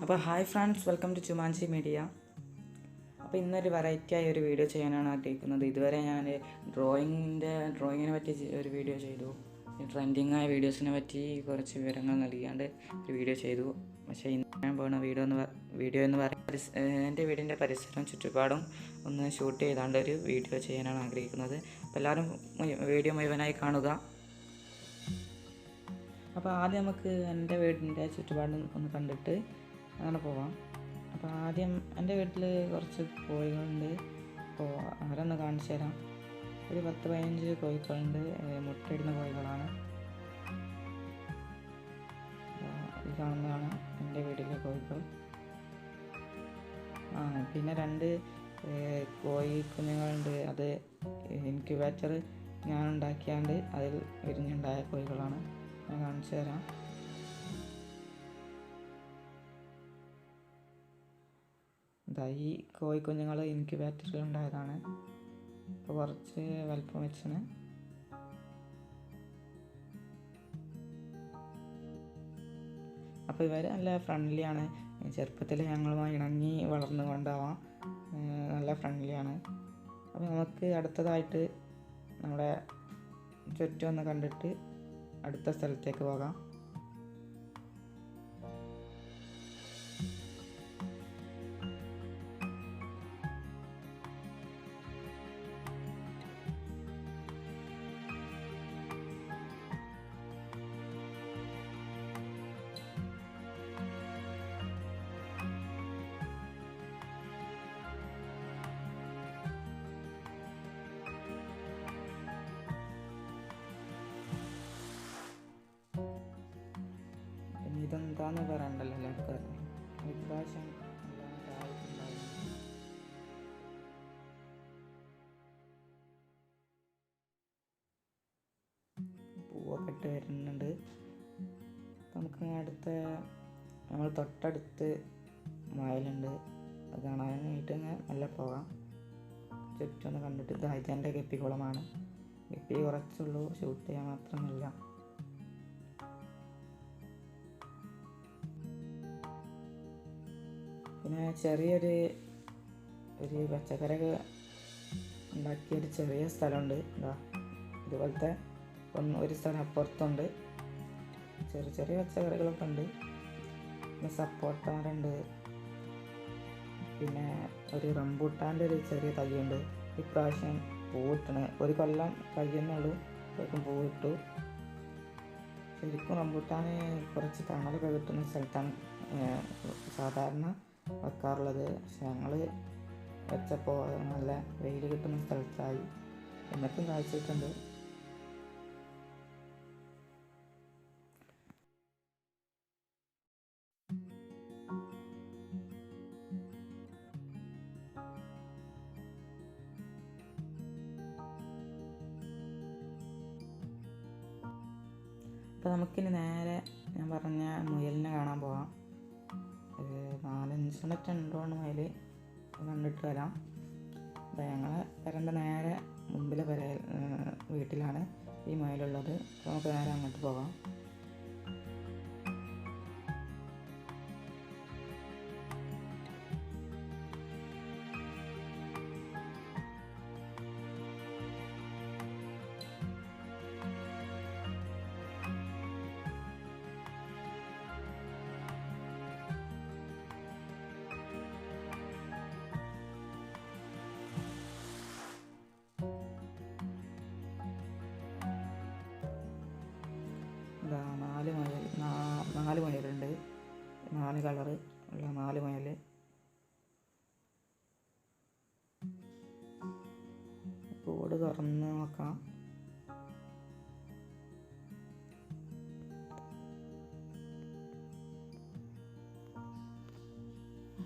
അപ്പോൾ hi friends, welcome to Chumanchi media. അപ്പോൾ ഇന്നൊരു വെറൈറ്റി ആയ ഒരു വീഡിയോ ചെയ്യാനാണ് ആഗ്രഹിക്കുന്നത്. ഇതുവരെ ഞാൻ ഡ്രോയിങ്ങിനെ പറ്റി ഒരു വീഡിയോ ചെയ്തു. ട്രെൻഡിങ് ആയ വീഡിയോസിനെ പറ്റി കുറച്ച് വിവരങ്ങൾ നൽകിയാണ്ട് ഒരു വീഡിയോ ചെയ്തു. പക്ഷേ ഇന്ന് ഞാൻ പോകുന്ന വീഡിയോ എന്ന് പറയുന്നത് എൻ്റെ വീടിൻ്റെ പരിസരം ചുറ്റുപാടും ഒന്ന് ഷൂട്ട് ചെയ്താണ്ട് ഒരു വീഡിയോ ചെയ്യാനാണ് ആഗ്രഹിക്കുന്നത്. അപ്പോൾ എല്ലാവരും വീഡിയോ മുഴുവനായി കാണുക. അപ്പോൾ ആദ്യം നമുക്ക് എൻ്റെ വീടിൻ്റെ ചുറ്റുപാടും ഒന്ന് കണ്ടിട്ട് അങ്ങനെ പോവാം. അപ്പോൾ ആദ്യം എൻ്റെ വീട്ടിൽ കുറച്ച് കോഴികളുണ്ട്. അപ്പോൾ അവരൊന്ന് കാണിച്ചു തരാം. ഒരു 10-15 കോഴികളുണ്ട്. മുട്ടയിടുന്ന കോഴികളാണ്. ഈ കാണുന്നതാണ് എൻ്റെ വീട്ടിലെ കോഴികൾ. പിന്നെ 2 കോഴി കുഞ്ഞുങ്ങളുണ്ട്. അത് ഇൻക്യുബേറ്റർ ഞാൻ ഉണ്ടാക്കിയാണ്ട് അതിൽ വിരിഞ്ഞുണ്ടായ കോഴികളാണ്. ഞാൻ കാണിച്ചു തരാം. ഈ കോഴിക്കുഞ്ഞുങ്ങൾ ഇൻക്യുബേറ്ററിൽ ഉണ്ടായതാണ്. ഇപ്പോൾ കുറച്ച് വലിപ്പം വെച്ചാണ്. അപ്പോൾ ഇവർ നല്ല ഫ്രണ്ട്ലിയാണ്. ചെറുപ്പത്തിൽ ഞങ്ങളുമായി ഇണങ്ങി വളർന്നു കൊണ്ടാവാം നല്ല ഫ്രണ്ട്ലിയാണ്. അപ്പോൾ നമുക്ക് അടുത്തതായിട്ട് നമ്മുടെ ചുറ്റും ഒന്ന് കണ്ടിട്ട് അടുത്ത സ്ഥലത്തേക്ക് പോകാം. ഇതെന്താന്ന് പറയണ്ടല്ലോ എല്ലാവർക്കും അറിയാം. ഇപ്രാവശ്യം പൂവൊക്കെ ഇട്ട് വരുന്നുണ്ട്. നമുക്ക് നമ്മൾ തൊട്ടടുത്ത് വയലുണ്ട്. അത് കാണാനായിട്ട് നല്ല പോകാം. ചുറ്റൊന്ന് കണ്ടിട്ട് ഇതെൻ്റെ ഗപ്പിക്കുളമാണ്. ഗപ്പി കുറച്ചുള്ളൂ, ഷൂട്ട് ചെയ്യാൻ മാത്രമല്ല. പിന്നെ ചെറിയൊരു പച്ചക്കറിയൊക്കെ ഉണ്ടാക്കിയൊരു ചെറിയ സ്ഥലമുണ്ട്. ഇതുപോലത്തെ ഒരു സ്ഥലം അപ്പുറത്തുണ്ട്. ചെറിയ പച്ചക്കറികളൊക്കെ ഉണ്ട്. പിന്നെ സപ്പോട്ട മരമുണ്ട്. പിന്നെ ഒരു റംബൂട്ടാൻ്റെ ഒരു ചെറിയ തൈയുണ്ട്. ഇപ്രാവശ്യം പൂവിട്ടണ്. ഒരു കൊല്ലം കഴിയുന്നുള്ളൂ, അപ്പോഴേക്കും പൂവിട്ടു. ശരിക്കും റംബൂട്ടാന് കുറച്ച് തണലൊക്കെ കിട്ടുന്ന സ്ഥലത്താണ് സാധാരണ വെക്കാറുള്ളത്. പക്ഷെ ഞങ്ങൾ വെച്ചപ്പോൾ നല്ല വെയിൽ കിട്ടുന്ന സ്ഥലത്തായി. എന്നിട്ടും കാഴ്ചയിട്ടുണ്ട്. അപ്പോൾ നമുക്കിനി നേരെ ഞാൻ പറഞ്ഞ മുയലിനെ കാണാൻ പോകാം. 4-5 ഉണ്ടോന്ന് മുയൽ കണ്ടിട്ട് വരാം. അപ്പോൾ ഞങ്ങളെ പെരൻ്റെ നേരെ മുമ്പിലെ വീട്ടിലാണ് ഈ മുയലുള്ളത്. അപ്പോൾ നമുക്ക് നേരെ അങ്ങോട്ട് പോകാം. ഇതാ 4 മുയലുണ്ട്. 4 കളറ് ഉള്ള 4 മുയൽ. കൂട് തുറന്ന് നോക്കാം.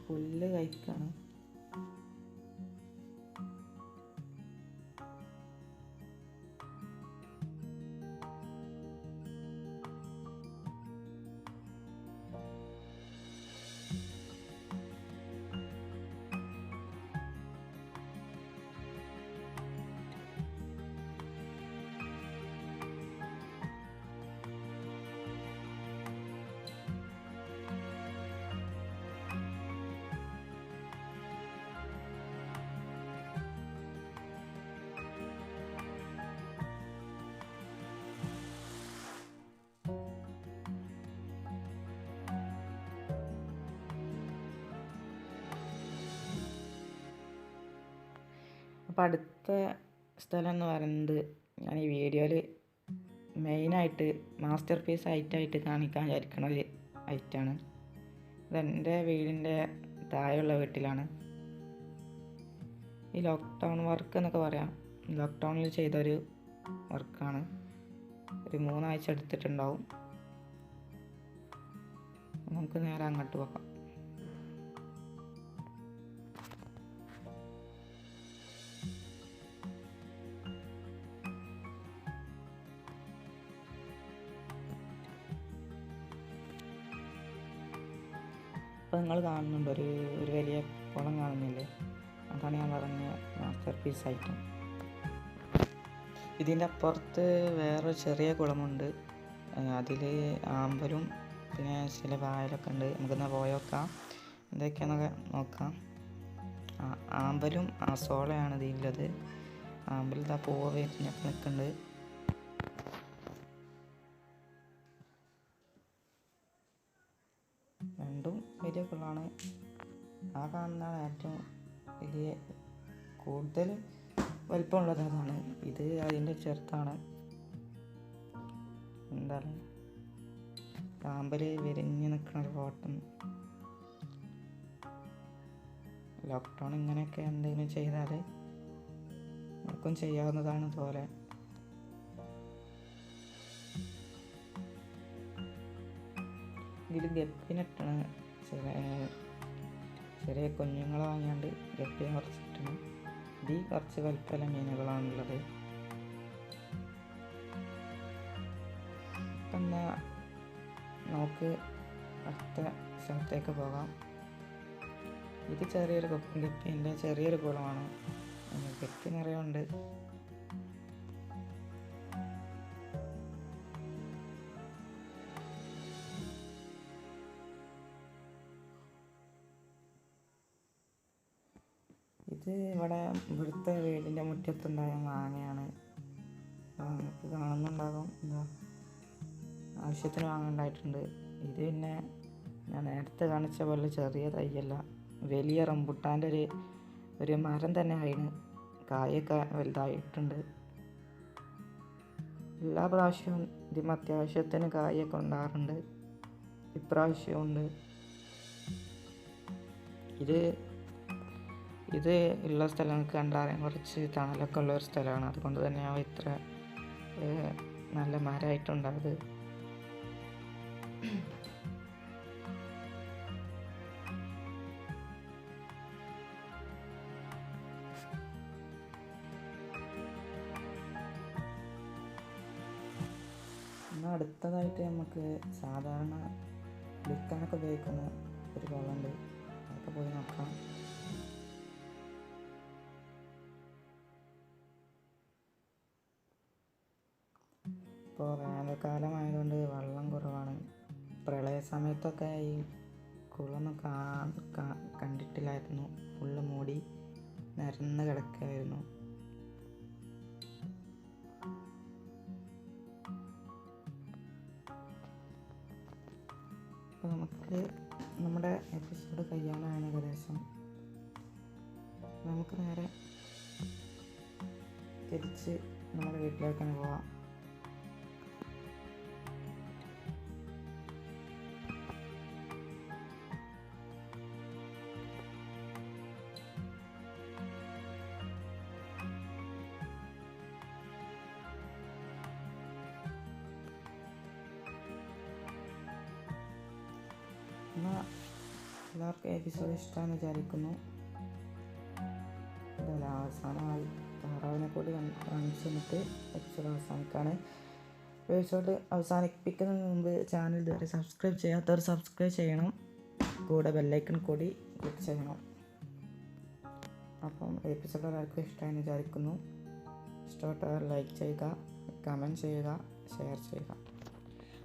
പുല്ല് കഴിക്കാണ്. അപ്പോൾ അടുത്ത സ്ഥലം എന്ന് പറയുന്നത് ഞാൻ ഈ വീഡിയോയിൽ മെയിനായിട്ട് മാസ്റ്റർ പീസ് ഐറ്റായിട്ട് കാണിക്കാൻ വിചാരിക്കുന്ന ഒരു ഐറ്റാണ്. ഇതെൻ്റെ വീടിൻ്റെ താഴെയുള്ള വീട്ടിലാണ്. ഈ ലോക്ക്ഡൗൺ വർക്ക് എന്നൊക്കെ പറയാം. ലോക്ക്ഡൗണിൽ ചെയ്തൊരു വർക്കാണ്. ഒരു 3 ആഴ്ച എടുത്തിട്ടുണ്ടാവും. നമുക്ക് നേരെ അങ്ങോട്ട് പോകാം. അപ്പോൾ നിങ്ങൾ കാണുന്നുണ്ട് ഒരു വലിയ കുളം കാണുന്നില്ലേ? അതാണ് ഞാൻ പറഞ്ഞ മാസ്റ്റർ പീസ് ഐറ്റം. ഇതിൻ്റെ അപ്പുറത്ത് വേറൊരു ചെറിയ കുളമുണ്ട്. അതിൽ ആമ്പലും പിന്നെ ചില വായലൊക്കെ ഉണ്ട്. നമുക്കൊന്ന് പോയി നോക്കാം, എന്തൊക്കെയാണെന്നൊക്കെ നോക്കാം. ആമ്പലും സോളയാണ് ഇതിലുള്ളത്. ആമ്പൽ ഇതാ പൂവ് വിരിഞ്ഞൊക്കെ നിൽക്കുന്നുണ്ട്. രണ്ടും വലിയ കുളമാണ്. ആ കാണുന്നതാണ് ഏറ്റവും വലിയ കൂടുതൽ വലിപ്പമുള്ളത് അതാണ്. ഇത് അതിൻ്റെ ചെറുതാണ്. എന്താണ് ആമ്പൽ വിരിഞ്ഞ് നിൽക്കുന്ന ഒരു ഫോട്ടോ. ലോക്ക്ഡൗൺ ഇങ്ങനെയൊക്കെ എന്തെങ്കിലും ചെയ്താൽ നമുക്കും ചെയ്യാവുന്നതാണ് പോലെ. ഇതിൽ ഗപ്പിനിട്ടാണ് ചെറിയ കുഞ്ഞുങ്ങളെ വാങ്ങിയാണ്ട് ഗപ്പിനെ കുറച്ചിട്ടാണ്. ഇതിൽ കുറച്ച് വലിപ്പമുള്ള മീനുകളാണുള്ളത്. അപ്പം എന്നാൽ നമുക്ക് അടുത്ത സ്ഥലത്തേക്ക് പോകാം. ഇത് ചെറിയൊരു ഗപ്പിൻ്റെ ചെറിയൊരു കുളമാണ്. ഗപ്പി നിറയുണ്ട്. ഇത് ഇവിടുത്തെ വീടിൻ്റെ മുറ്റത്തുണ്ടായ മാങ്ങയാണ്. നമുക്ക് കാണുന്നുണ്ടാകും. എന്താ ആവശ്യത്തിന് മാങ്ങ. ഇത് പിന്നെ ഞാൻ നേരത്തെ കാണിച്ച പോലെ ചെറിയ തൈയല്ല, വലിയ റംബുട്ടാൻ്റെ ഒരു മരം തന്നെ ആയിരുന്നു. കായൊക്കെ വലുതായിട്ടുണ്ട്. എല്ലാ പ്രാവശ്യവും ഇതിന് അത്യാവശ്യത്തിന് കായൊക്കെ ഉണ്ടാകാറുണ്ട്. ഇപ്രാവശ്യവും ഉണ്ട്. ഇത് ഉള്ള സ്ഥലം നമുക്ക് കണ്ടാൽ കുറച്ച് തണലൊക്കെ ഉള്ള ഒരു സ്ഥലമാണ്. അതുകൊണ്ട് തന്നെയാണ് ഇത്ര നല്ല മരമായിട്ടുണ്ടായത്. എന്നാൽ അടുത്തതായിട്ട് നമുക്ക് സാധാരണ കുളിക്കാനൊക്കെ ഉപയോഗിക്കുന്ന ഒരു കുളമുണ്ട്. അതൊക്കെ പോയി നോക്കാം. ഇപ്പോൾ വേനൽക്കാലമായതുകൊണ്ട് വെള്ളം കുറവാണ്. പ്രളയ സമയത്തൊക്കെ ഈ കുളമൊന്നും കണ്ടിട്ടില്ലായിരുന്നു. ഫുള്ള് മൂടി നിരന്ന് കിടക്കുകയായിരുന്നു. അപ്പോൾ നമുക്ക് നമ്മുടെ എപ്പിസോഡ് കഴിയാനാണ് ഏകദേശം. നമുക്ക് നേരെ തിരിച്ച് നമ്മുടെ വീട്ടിലേക്ക് തന്നെ പോവാം. എന്നാൽ എല്ലാവർക്കും എപ്പിസോഡ് ഇഷ്ടമാണെന്ന് വിചാരിക്കുന്നു. അതല്ല, അവസാനമായി താറാവിനെ കൂടി കാണിച്ചു തന്നിട്ട് എപ്പിസോഡ് അവസാനിക്കാണ്. എപ്പിസോഡ് അവസാനിപ്പിക്കുന്നതിന് മുമ്പ് ചാനൽ ഇതുവരെ സബ്സ്ക്രൈബ് ചെയ്യാത്തവർ സബ്സ്ക്രൈബ് ചെയ്യണം. കൂടെ ബെല്ലൈക്കൺ കൂടി ക്ലിക്ക് ചെയ്യണം. അപ്പം എപ്പിസോഡ് എല്ലാവർക്കും ഇഷ്ടമായെന്ന് വിചാരിക്കുന്നു. ഇഷ്ടപ്പെട്ടവർ ലൈക്ക് ചെയ്യുക, കമൻറ്റ് ചെയ്യുക, ഷെയർ ചെയ്യുക.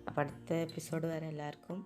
അപ്പോൾ അടുത്ത എപ്പിസോഡ് വരെ എല്ലാവർക്കും